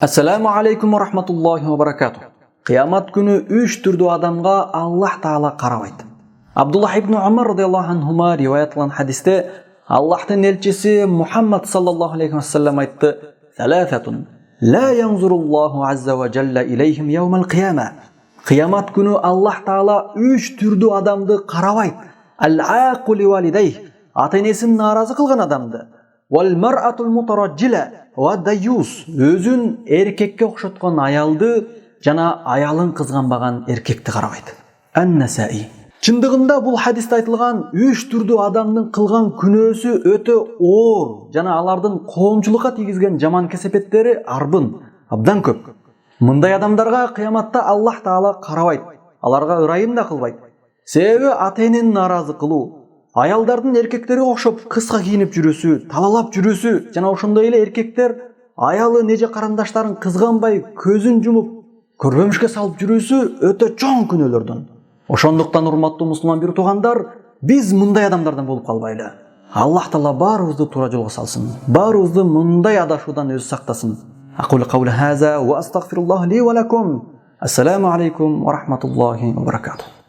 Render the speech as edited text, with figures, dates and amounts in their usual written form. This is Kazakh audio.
Assalamu alaikum wa rahmatullahi wa barakatuh. Qiyamat günü 3 türlü adamga Allah Taala qarabeydi. Abdullah ibn Umar radıyallahu anhuma rivayet kılan hadiste Allah'ın elçisi Muhammed sallallahu aleyhi ve sellem aytdı: "Salatatun la yanzurullahu azza ve celle ileyhim yevmel kıyama." Qiyamat günü Allah Taala 3 türlü adamды qarabeydi. Al-aqul walidayh, ata-enesini narazı kılgan adamdı. Wal mar'atul mutarajjila wa dayyus, özün erkekке okşotkan ayaldı jana ayalın kızganbagan erkekti qarabeydi. An-Nasai. Чындыгында бул хадисте айтылган 3 түрдүү адамдын кылган күнөөсү өтө оор жана алардын коомчулукка тийгизген жаман кесепеттери арбын, абдан көп. Мындай адамдарга кыяматта Аллах Таала карабайт, аларга ырайым да кылбайт. Себеби ата-энени наразы кылуу, аялдардын эркектерге окшоп кыска кийинип жүрүүсү, талалап жүрүүсү жана ошондой эле эркектер аялы неже карындаштарын кызганбай көзүн жумуп көрбөмүшкө салып жүрүүсү өтө чоң күнөөлөрдөн. Ошондуктан урматтуу мусулман бир туугандар, биз мындай адамдардан болуп калбайлы. Аллах Таала баарыбызды туура жолго салсын. Баарыбызды мындай адашуудан өзү сактасын. Aqulu qawli hadha wa astaghfirullah li wa lakum. Assalamu alaykum wa rahmatullahi wa barakatuh.